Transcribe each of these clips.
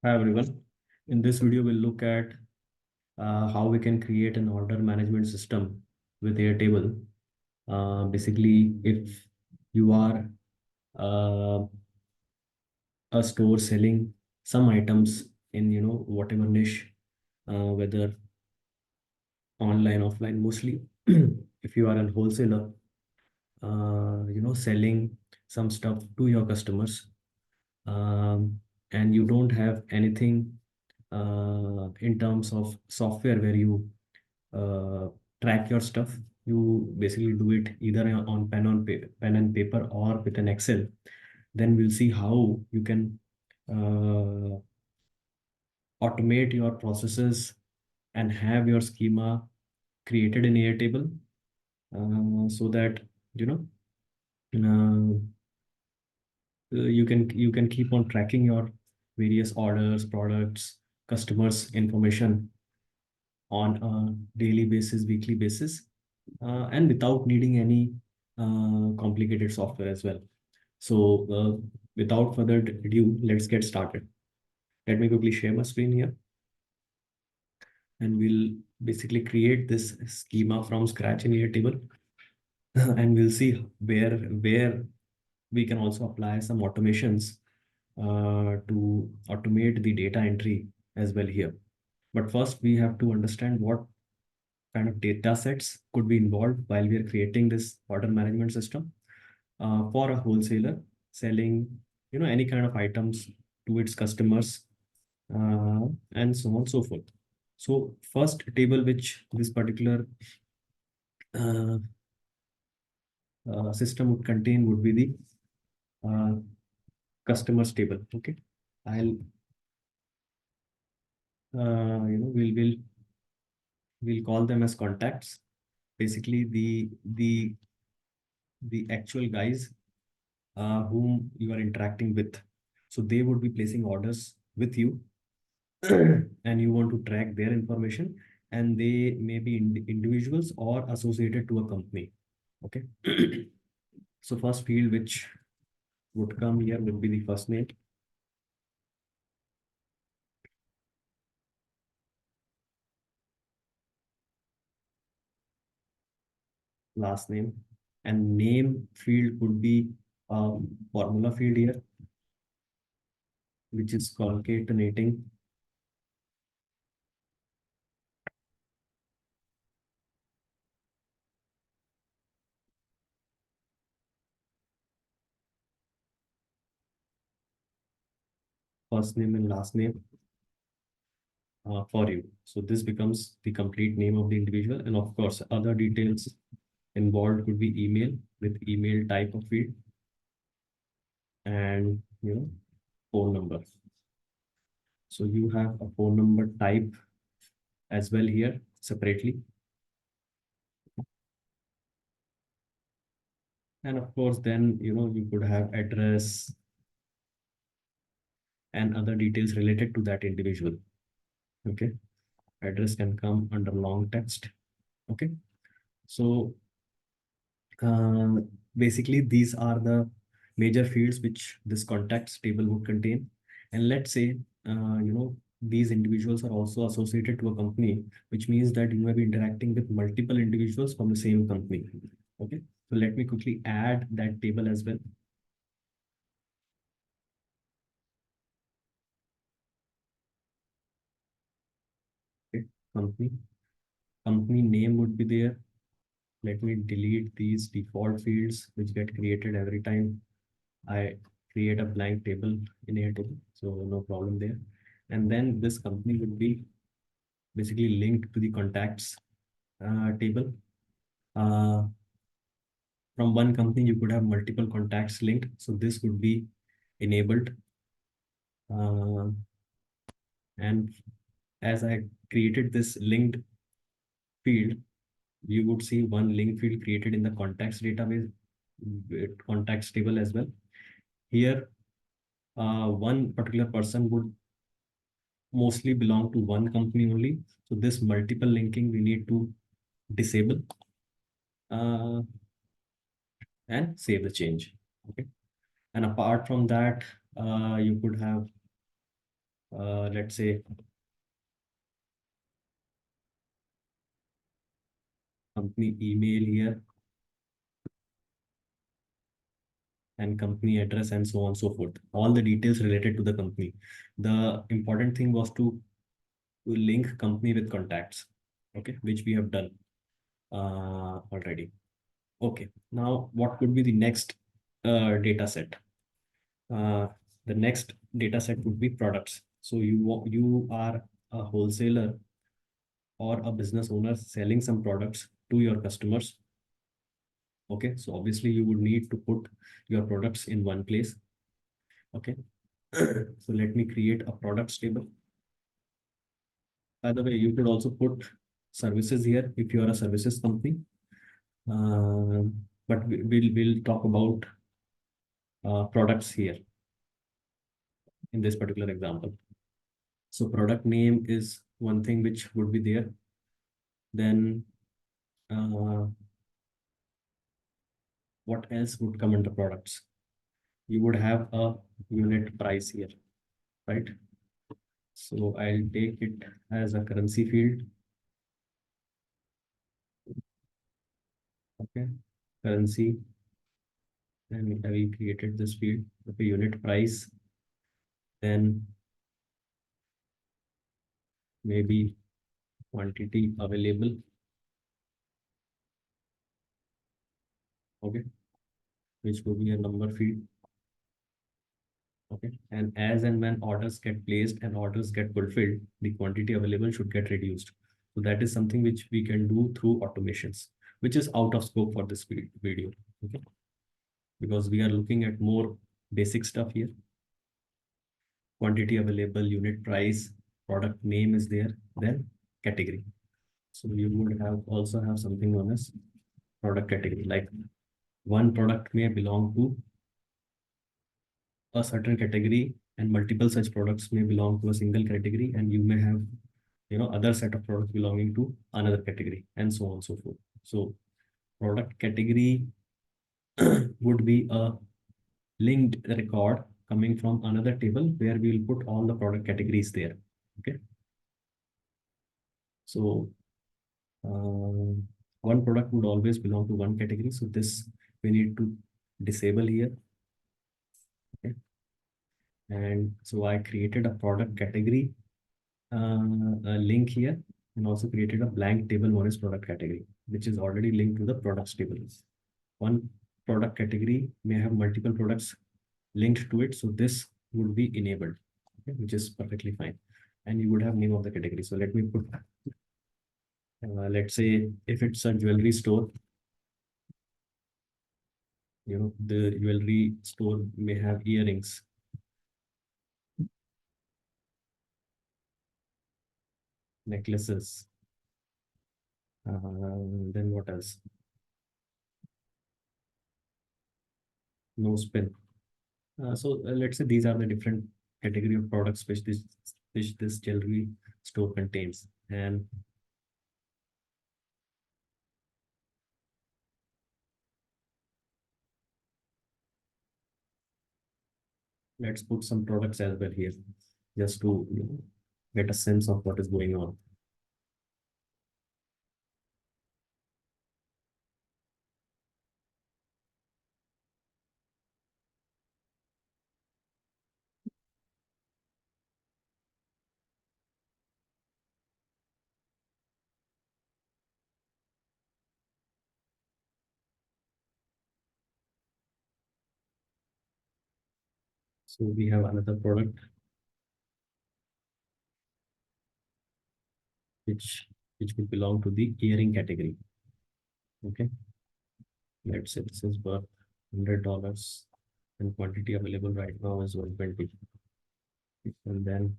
Hi everyone. In this video, we'll look at how we can create an order management system with Airtable. Basically, if you are uh, a store selling some items in whatever niche, whether online, offline, mostly. If you are a wholesaler, selling some stuff to your customers, and you don't have anything in terms of software where you uh, track your stuff. You basically do it either on pen and paper or with an Excel. Then we'll see how you can uh, automate your processes and have your schema created in Airtable, so that you know uh, you can keep on tracking your various orders, products, customers information on a daily basis, weekly basis, and without needing any complicated software as well. So, without further ado, let's get started. Let me quickly share my screen here, and we'll basically create this schema from scratch in Airtable, and we'll see where we can also apply some automations to automate the data entry as well here. But first, we have to understand what kind of data sets could be involved while we are creating this order management system for a wholesaler selling any kind of items to its customers, and so on and so forth. So first table which this particular uh, system would contain would be the uh, customers table. Okay, I'll we'll call them as contacts. Basically, the actual guys whom you are interacting with. So they would be placing orders with you, and you want to track their information, and they may be individuals or associated to a company. Okay. So first field which would come here would be the first name, last name, and name field would be a formula field here, which is concatenating first name and last name for you. So this becomes the complete name of the individual. And of course, other details involved could be email with email type of field, and phone number. So you have a phone number type as well here separately. And of course, then you could have address and other details related to that individual. Okay. Address can come under long text. Okay. So uh, basically, these are the major fields which this contacts table would contain. And let's say, these individuals are also associated to a company, which means that you may be interacting with multiple individuals from the same company. Okay. So let me quickly add that table as well. Okay. Company name would be there. Let me delete these default fields which get created every time I create a blank table in Airtable. So no problem there. And then this company would be basically linked to the contacts table. Uh, from one company, you could have multiple contacts linked. So this would be enabled. Uh, and as I created this linked field, you would see one link field created in the contacts database, contacts table as well. Here, one particular person would mostly belong to one company only. So this multiple linking we need to disable uh, and save the change. Okay. And apart from that, you could have let's say company email here and company address and so on and so forth. All the details related to the company. The important thing was to link company with contacts, okay, which we have done already. Okay, now what could be the next data set? Uh, the next data set would be products. So you are a wholesaler or a business owner selling some products to your customers. Okay, so obviously you would need to put your products in one place. Okay, so let me create a products table. By the way, you could also put services here if you are a services company. But we'll talk about products here in this particular example. So product name is one thing which would be there. Then uh, what else would come under products? You would have a unit price here, right? So I'll take it as a currency field. Okay, currency, and we created this field. Okay, unit price. Then maybe quantity available. Okay, which would be a number field. Okay, and as and when orders get placed and orders get fulfilled, the quantity available should get reduced. So that is something which we can do through automations, which is out of scope for this video. Okay, because we are looking at more basic stuff here. Quantity available, unit price, product name is there, then category. So you would have also have something known as product category. Like one product may belong to a certain category and multiple such products may belong to a single category, and you may have other set of products belonging to another category, and so on and so forth. So product category would be a linked record coming from another table where we will put all the product categories there. Okay, so one product would always belong to one category, so this we need to disable here. Okay, and so I created a product category a link here, and also created a blank table known as product category, which is already linked to the products table. One product category may have multiple products linked to it, so this would be enabled, okay, which is perfectly fine. And you would have name of the category. So let me put, let's say if it's a jewelry store, the jewelry store may have earrings, necklaces, then what else? Nose pin. So let's say these are the different category of products which this jewelry store contains. And let's put some products as well here, just to get a sense of what is going on. So we have another product which will belong to the earring category. Okay, let's say this is worth $100 and quantity available right now is 120. And then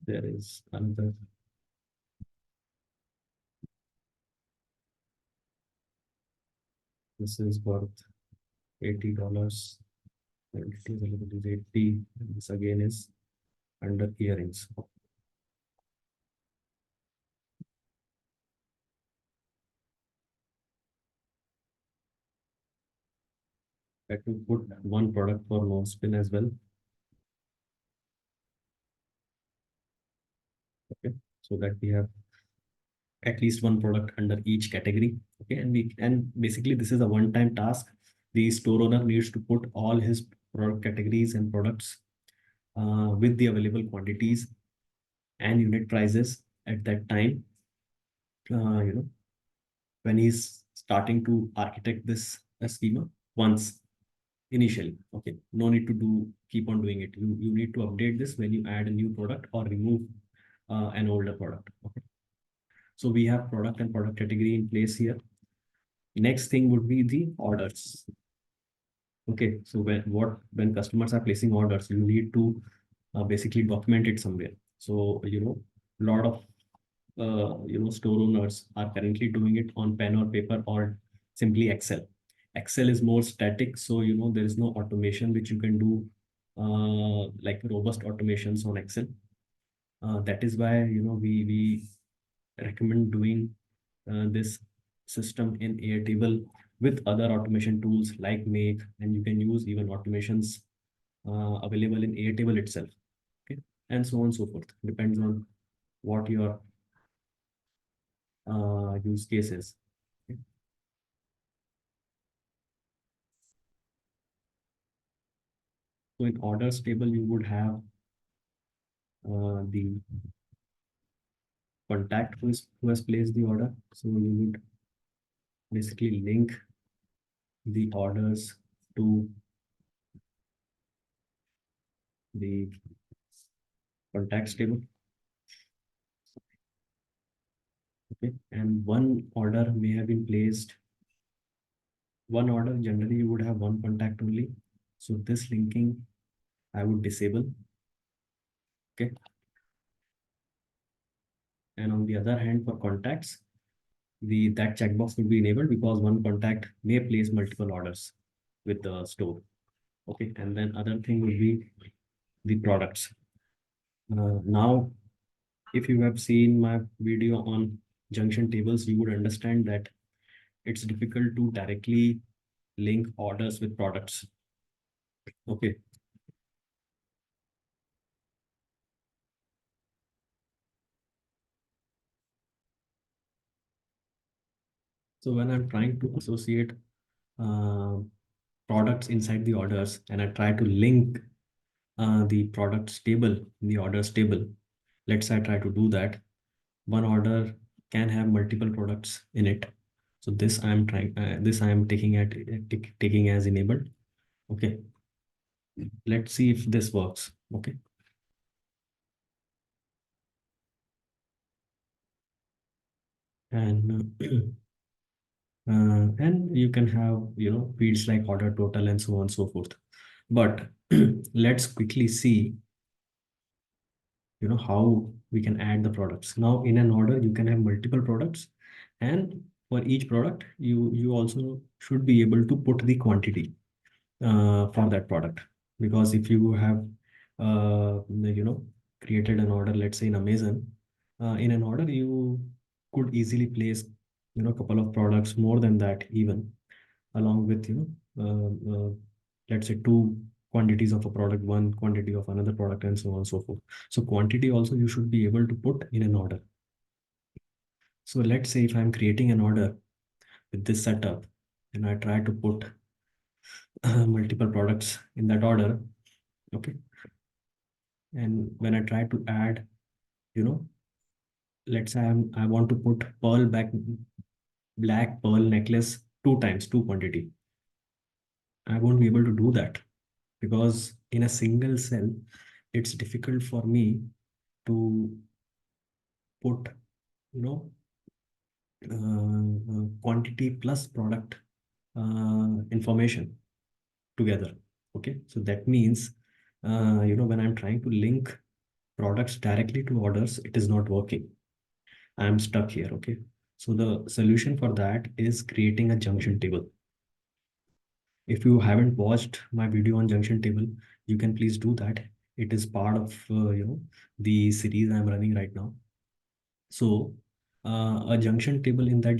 there is another. This is worth $80. Quantity available is 80. And this again is under earrings. Let me put one product for non spin as well. so that we have at least one product under each category. Okay, and basically this is a one-time task. The store owner needs to put all his product categories and products with the available quantities and unit prices at that time. You know, when he's starting to architect this schema once initially. Okay, no need to keep on doing it. You need to update this when you add a new product or remove an older product. Okay, so we have product and product category in place here. Next thing would be the orders. Okay, so when customers are placing orders, you need to basically document it somewhere. So a lot of store owners are currently doing it on pen or paper or simply Excel. Excel is more static, so there is no automation which you can do, like robust automations on Excel. That is why we recommend doing this system in Airtable with other automation tools like Make, and you can use even automations available in Airtable itself. Okay, and so on and so forth. Depends on what your use cases. Okay. So in orders table, you would have the contact who has placed the order. So you would basically link the orders to the contacts table. Okay, and one order may have been placed. One order generally you would have one contact only. So this linking I would disable. Okay. And on the other hand, for contacts, that checkbox will be enabled because one contact may place multiple orders with the store. Okay, and then other thing would be the products. Now, if you have seen my video on junction tables, you would understand that it's difficult to directly link orders with products. Okay. So when I'm trying to associate uh, products inside the orders and I try to link the products table in the orders table, let's say I try to do that, one order can have multiple products in it. So this I am taking as enabled. Okay, let's see if this works. Okay, and and you can have fields like order total and so on and so forth. But let's quickly see how we can add the products. Now in an order you can have multiple products, and for each product you also should be able to put the quantity for that product. Because if you have created an order, let's say in Amazon, in an order you could easily place a couple of products, more than that even, along with let's say two quantities of a product, one quantity of another product, and so on and so forth. So quantity also you should be able to put in an order. So let's say if I'm creating an order with this setup and I try to put multiple products in that order. Okay, and when I try to add, you know let's say I want to put black pearl necklace two times, two quantity, I won't be able to do that because in a single cell it's difficult for me to put you know quantity plus product information together. Okay, so that means when I'm trying to link products directly to orders, it is not working. I'm stuck here. Okay, so the solution for that is creating a junction table. If you haven't watched my video on junction table, you can please do that. It is part of the series I'm running right now. So a junction table, in that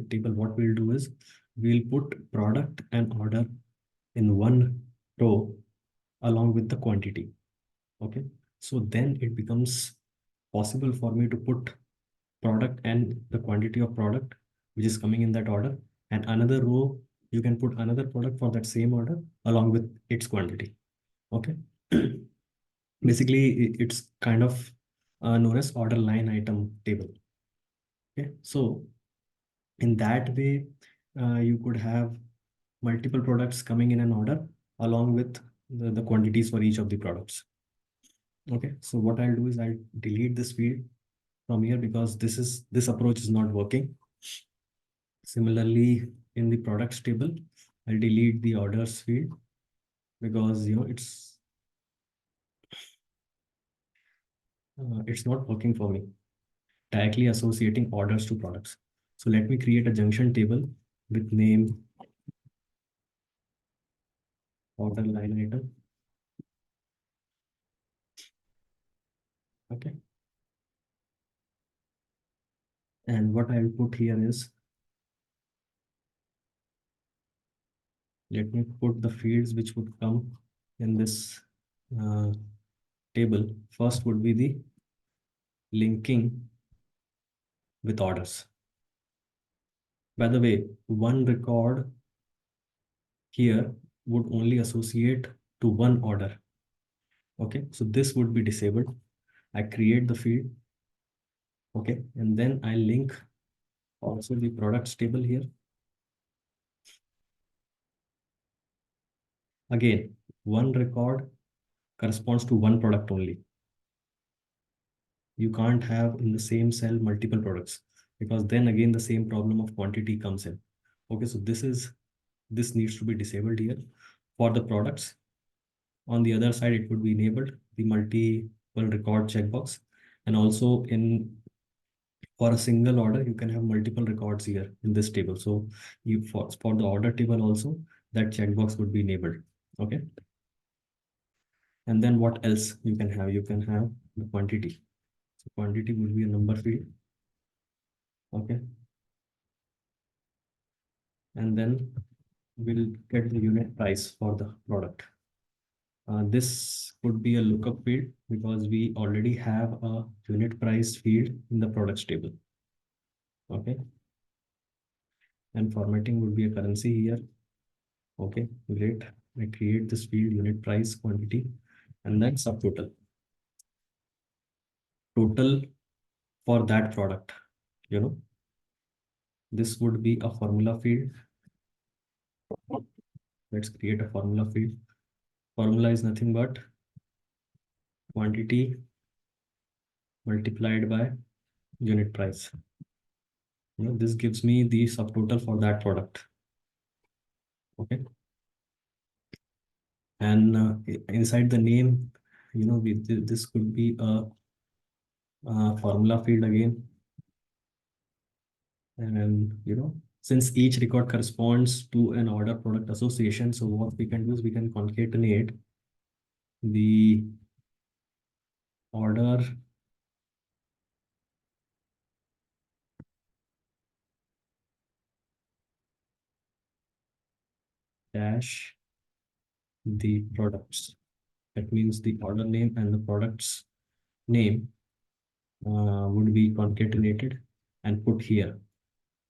table, what we'll do is we'll put product and order in one row along with the quantity. Okay, so then it becomes possible for me to put product and the quantity of product which is coming in that order, and another row you can put another product for that same order along with its quantity. Okay. Basically it's kind of known as order line item table. Okay, so in that way you could have multiple products coming in an order along with the quantities for each of the products. Okay, so what I'll do is I'll delete this field from here because this approach is not working. Similarly, in the products table, I'll delete the orders field because it's not working for me directly associating orders to products. So let me create a junction table with name order line item. Okay, and what I'll put here is, let me put the fields which would come in this uh, table. First would be the linking with orders. By the way, one record here would only associate to one order. Okay, so this would be disabled. I create the field. Okay, and then I link also the products table here. Again, one record corresponds to one product only. You can't have in the same cell multiple products because then again the same problem of quantity comes in. Okay, so this needs to be disabled here for the products. On the other side, it would be enabled the multiple record checkbox, and also for a single order you can have multiple records here in this table. So for the order table also that checkbox would be enabled. Okay, and then what else you can have? You can have the quantity. So quantity would be a number field. Okay, and then we'll get the unit price for the product. This could be a lookup field because we already have a unit price field in the products table. Okay, and formatting would be a currency here. Okay, great. I create this field unit price quantity and then subtotal. Total for that product. This would be a formula field. Let's create a formula field. Formula is nothing but quantity multiplied by unit price. This gives me the subtotal for that product. Okay, and inside the name, this could be a formula field again. And since each record corresponds to an order product association, so what we can do is we can concatenate the order dash the products. That means the order name and the product's name would be concatenated and put here.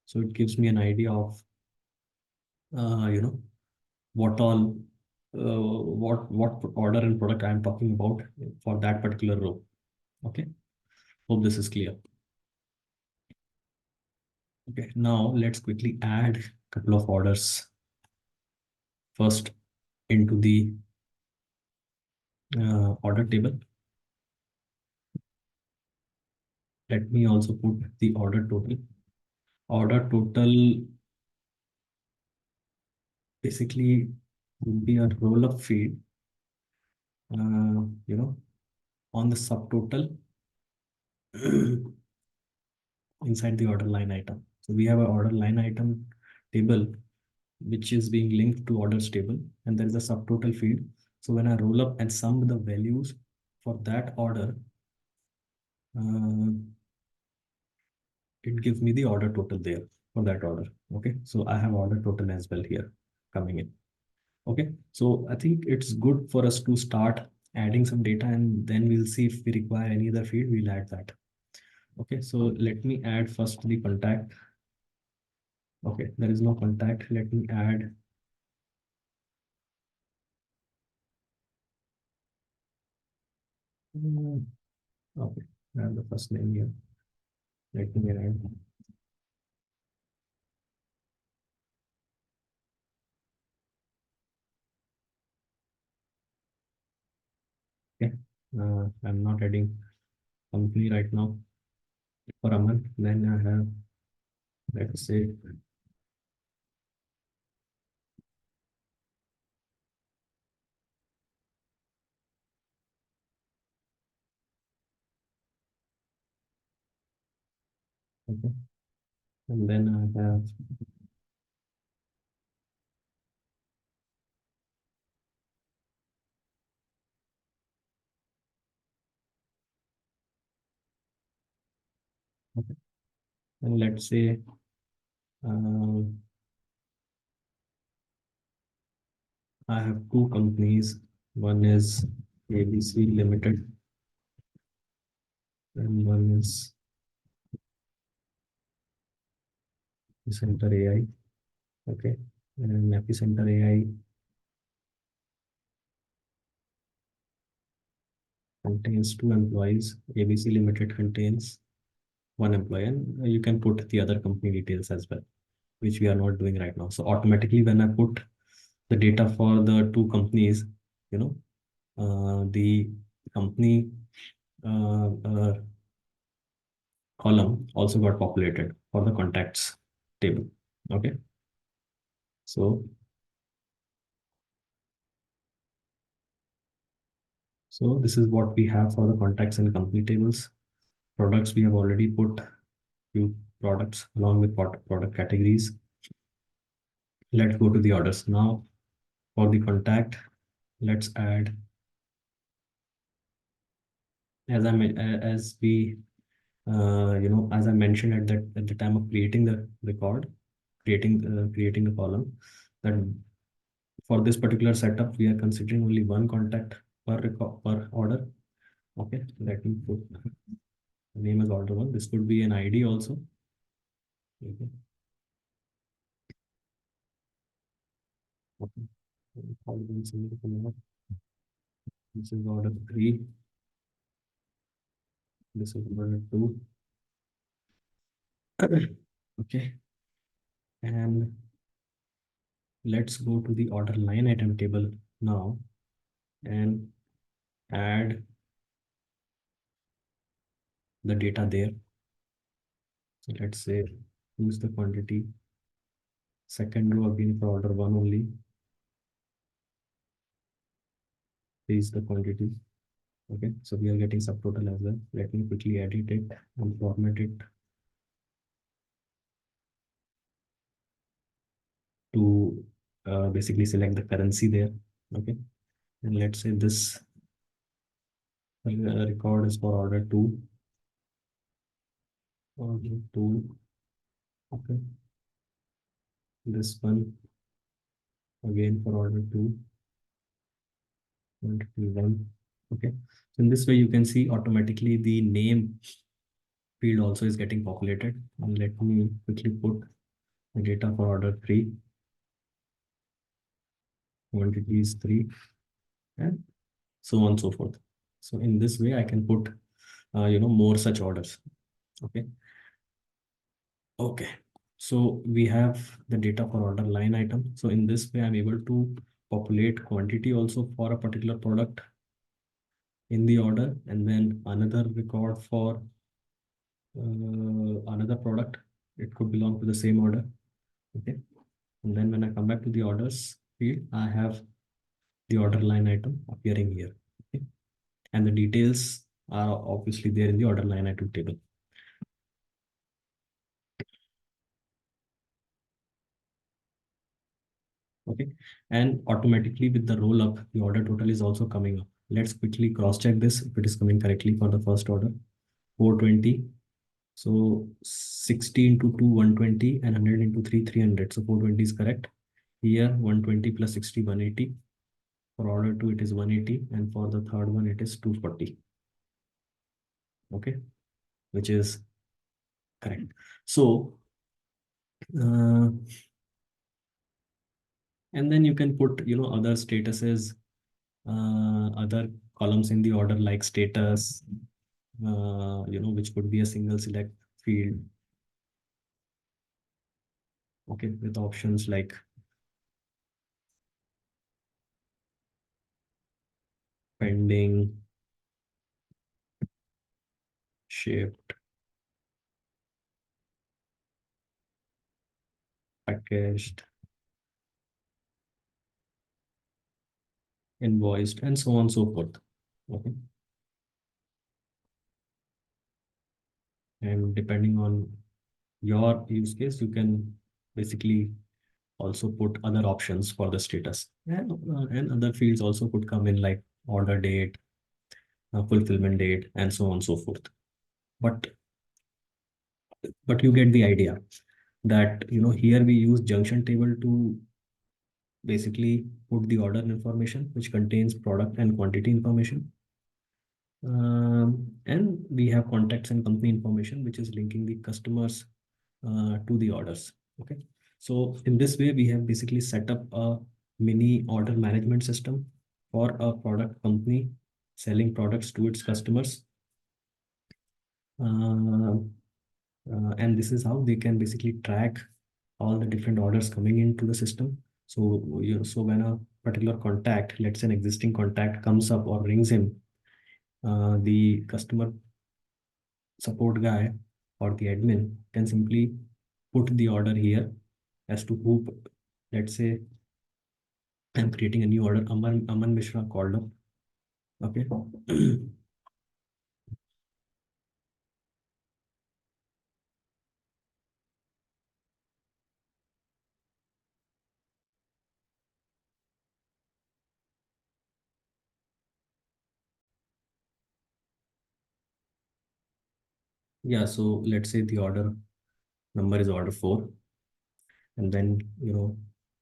So it gives me an idea of what all what order and product I am talking about for that particular row. Okay, hope this is clear. Okay, now let's quickly add a couple of orders first into the order table. Let me also put the order total. Order total basically would be a roll-up field, on the subtotal inside the order line item. So we have an order line item table which is being linked to orders table, and there is a subtotal field. So when I roll up and sum the values for that order, it gives me the order total there for that order. Okay, so I have order total as well here coming in. Okay, so I think it's good for us to start adding some data, and then we'll see if we require any other field, we'll add that. Okay, so let me add first the contact. Okay, there is no contact. Let me add okay, I have the first name here. Let me add. Okay, I'm not adding company right now for a month. Then I have, let's say, okay, and then I have, okay, and let's say um, I have two companies. One is ABC Limited, and one is Epicenter AI. Okay, and Epicenter AI contains two employees. ABC Limited contains one employee, and you can put the other company details as well, which we are not doing right now. So automatically, when I put the data for the two companies, you know, the company column also got populated for the contacts table. Okay, so this is what we have for the contacts and company tables. Products, we have already put few products along with product categories. Let's go to the orders now. For the contact, let's add, as I as we as I mentioned at the time of creating the record, creating the column, that for this particular setup we are considering only one contact per record per order. Okay, let me put the name as order one. This could be an ID also. Okay. Okay. This is order three. This is order two. Okay, and let's go to the order line item table now and add the data there. So let's say use the quantity. Second row again for order one only. Is the quantity. Okay, so we are getting subtotal as well. Let me quickly edit it and format it to basically select the currency there. Okay, and let's say this record is for order two. Order two. Okay, this one again for order two. Quantity one. Okay, so in this way you can see automatically the name field also is getting populated. And let me quickly put the data for order three. Quantity is three, and so on and so forth. So in this way I can put more such orders. Okay, okay, so we have the data for order line item. So in this way I'm able to populate quantity also for a particular product in the order, and then another record for another product. It could belong to the same order. Okay, and then when I come back to the orders field, I have the order line item appearing here. Okay, and the details are obviously there in the order line item table. Okay, and automatically with the roll up, the order total is also coming up. Let's quickly cross check this if it is coming correctly for the first order. 420. So 60 into 2, 120, and 100 into 3, 300. So 420 is correct. Here 120 plus 60, 180. For order 2, it is 180, and for the third one, it is 240. Okay, which is correct. So, uh, and then you can put, other statuses, other columns in the order like status, which could be a single select field. Okay, with options like pending, shipped, packaged, invoiced, and so on and so forth. Okay. And depending on your use case, you can basically also put other options for the status. And other fields also could come in like order date, fulfillment date, and so on and so forth. But you get the idea that here we use junction table to basically put the order information which contains product and quantity information. And we have contacts and company information which is linking the customers to the orders. Okay, so in this way we have basically set up a mini order management system for a product company selling products to its customers. uh, and this is how they can basically track all the different orders coming into the system. So so when a particular contact, let's say an existing contact, comes up or rings him, the customer support guy or the admin can simply put the order here as to who. Let's say I'm creating a new order. Aman Mishra called up. Okay. Yeah. So let's say the order number is order 4, and then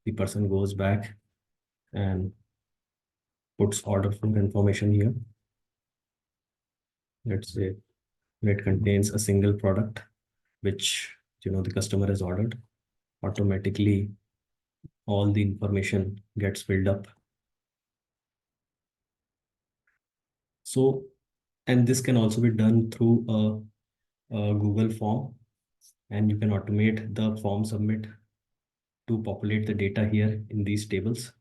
the person goes back and puts order 4 information here. Let's say it contains a single product which the customer has ordered. Automatically, all the information gets filled up. So, and this can also be done through a Google form, and you can automate the form submit to populate the data here in these tables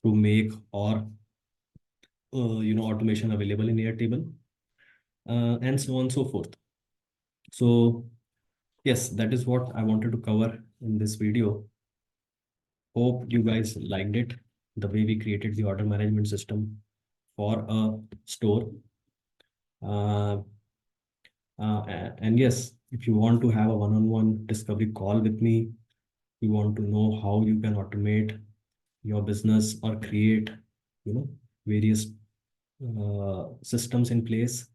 through make or automation available in Airtable, and so on and so forth. So yes, that is what I wanted to cover in this video. Hope you guys liked it, the way we created the order management system for a store. Uh, and yes, if you want to have a one-on-one discovery call with me, you want to know how you can automate your business or create, various systems in place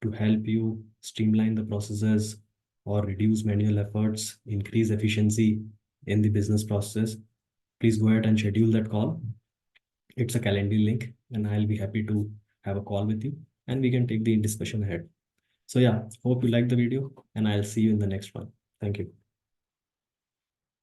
to help you streamline the processes or reduce manual efforts, increase efficiency in the business process, please go ahead and schedule that call. It's a calendar link, and I'll be happy to have a call with you and we can take the discussion ahead. So yeah, hope you like the video, and I'll see you in the next one. Thank you.